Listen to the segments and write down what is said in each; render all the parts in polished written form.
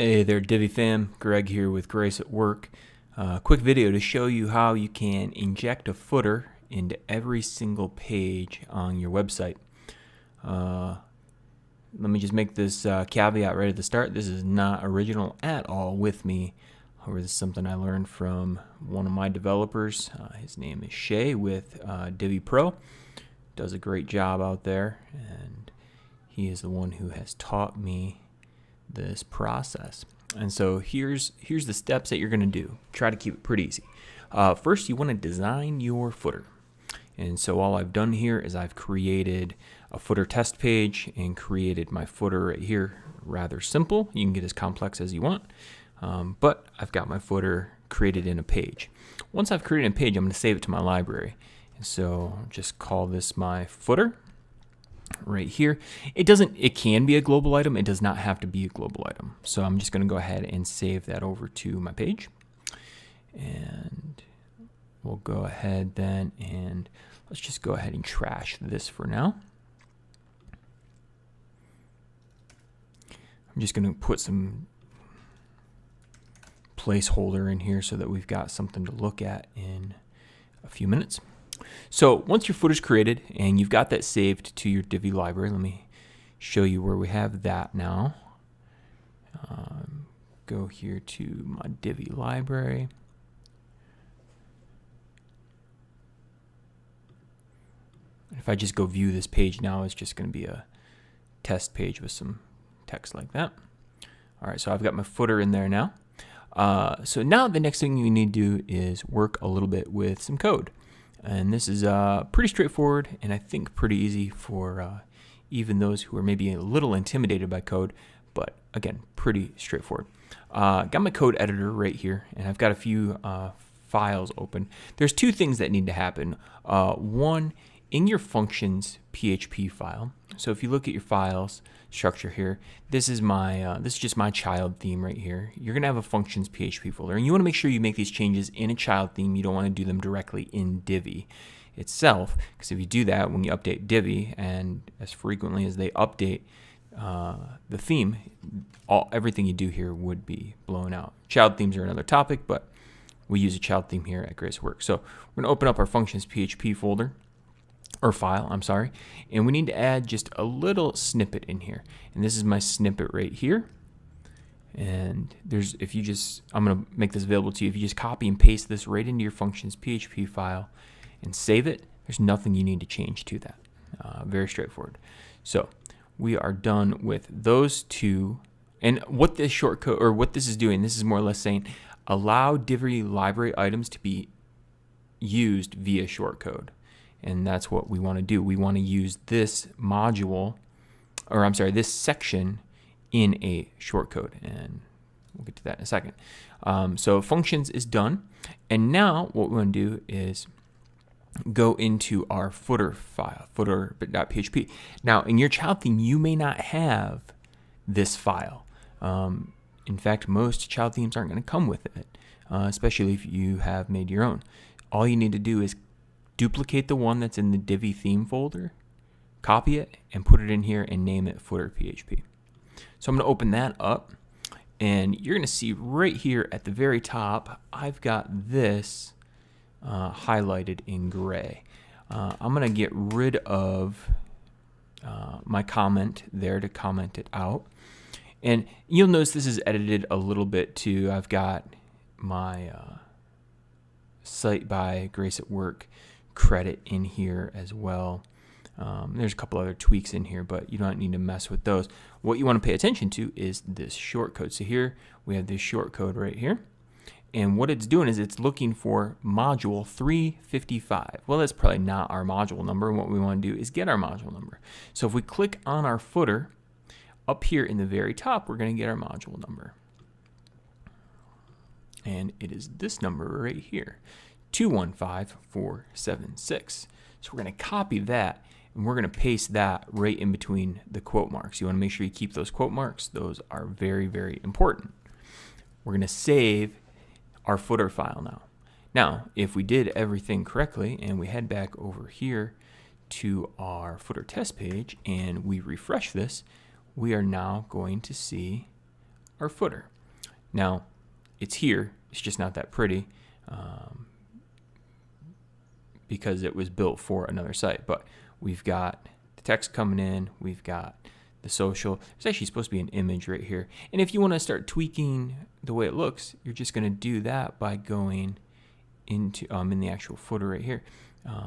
Hey there, Divi fam. Greg here with Grace at Work. Quick video to show you how you can inject a footer into every single page on your website. Let me just make this caveat right at the start. This is not original at all with me. However, this is something I learned from one of my developers. His name is Shay with Divi Pro. Does a great job out there, and he is the one who has taught me this process. And so here's the steps that you're going to do. Try to keep it pretty easy. First, you want to design your footer. And so all I've done here is I've created a footer test page and created my footer right here. Rather simple. You can get as complex as you want. But I've got my footer created in a page. Once I've created a page, I'm going to save it to my library. And so I'll just call this my footer. Right here. It can be a global item. It does not have to be a global item. So I'm just going to go ahead and save that over to my page. And we'll go ahead then and let's just go ahead and trash this for now. I'm just going to put some placeholder in here so that we've got something to look at in a few minutes. So once your footer's created and you've got that saved to your Divi library, let me show you where we have that now. Go here to my Divi library. If I just go view this page now, it's just going to be a test page with some text like that. All right, so I've got my footer in there now. So now the next thing you need to do is work a little bit with some code. And this is pretty straightforward and I think pretty easy for even those who are maybe a little intimidated by code, but again, pretty straightforward. Got my code editor right here and I've got a few files open. There's two things that need to happen. One, in your functions PHP file. So if you look at your files structure here, this is just my child theme right here. You're gonna have a functions PHP folder, and you want to make sure you make these changes in a child theme. You don't want to do them directly in Divi itself, because if you do that when you update Divi, and as frequently as they update the theme, everything you do here would be blown out. Child themes are another topic, but we use a child theme here at Grace Work. So we're gonna open up our functions PHP folder. Or file, I'm sorry, and we need to add just a little snippet in here. And this is my snippet right here. And I'm gonna make this available to you. If you just copy and paste this right into your functions PHP file and save it, there's nothing you need to change to that. Very straightforward. So we are done with those two. And what this shortcode, or what this is doing, this is more or less saying, allow Divi library items to be used via shortcode. And that's what we want to do. We want to use this module, or I'm sorry, this section in a shortcode. And we'll get to that in a second. So functions is done. And now what we want to do is go into our footer file, footer.php. Now in your child theme, you may not have this file. In fact, most child themes aren't going to come with it, especially if you have made your own. All you need to do is duplicate the one that's in the Divi theme folder, copy it, and put it in here and name it footer PHP. So I'm going to open that up, and you're going to see right here at the very top, I've got this highlighted in gray. I'm going to get rid of my comment there to comment it out. And you'll notice this is edited a little bit too. I've got my Site by Grace at Work credit in here as well. There's a couple other tweaks in here, but you don't need to mess with those. What you want to pay attention to is this shortcode. So here we have this shortcode right here. And what it's doing is it's looking for module 355. Well, that's probably not our module number. And what we want to do is get our module number. So if we click on our footer, up here in the very top, we're going to get our module number. And it is this number right here. 215476. So we're going to copy that and we're going to paste that right in between the quote marks. You want to make sure you keep those quote marks. Those are very, very important. We're going to save our footer file now. Now, if we did everything correctly and we head back over here to our footer test page and we refresh this, we are now going to see our footer. Now, it's here. It's just not that pretty because it was built for another site. But we've got the text coming in. We've got the social. There's actually supposed to be an image right here. And if you want to start tweaking the way it looks, you're just going to do that by going into in the actual footer right here.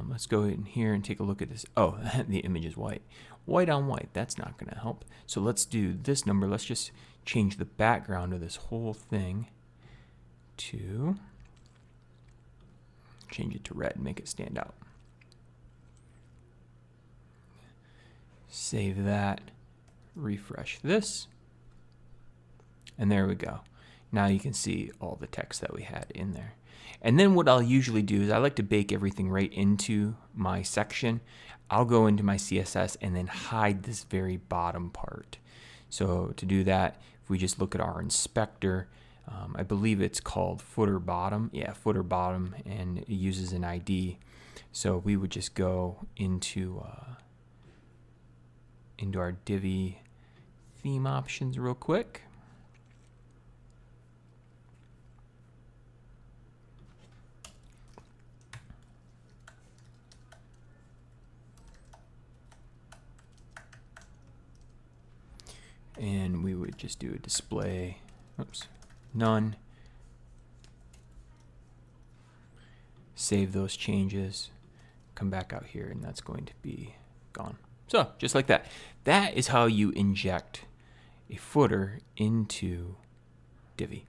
Let's go in here and take a look at this. Oh, the image is white. White on white. That's not going to help. So let's do this number. Let's just change the background of this whole thing to change it to red and make it stand out. Save that. Refresh this. And there we go. Now you can see all the text that we had in there. And then what I'll usually do is I like to bake everything right into my section. I'll go into my CSS and then hide this very bottom part. So to do that, if we just look at our inspector, I believe it's called footer bottom. Yeah, footer bottom, and it uses an ID. So we would just go into our Divi theme options real quick. And we would just do a display, none. Save those changes, come back out here, and that's going to be gone. So just like that. That is how you inject a footer into Divi.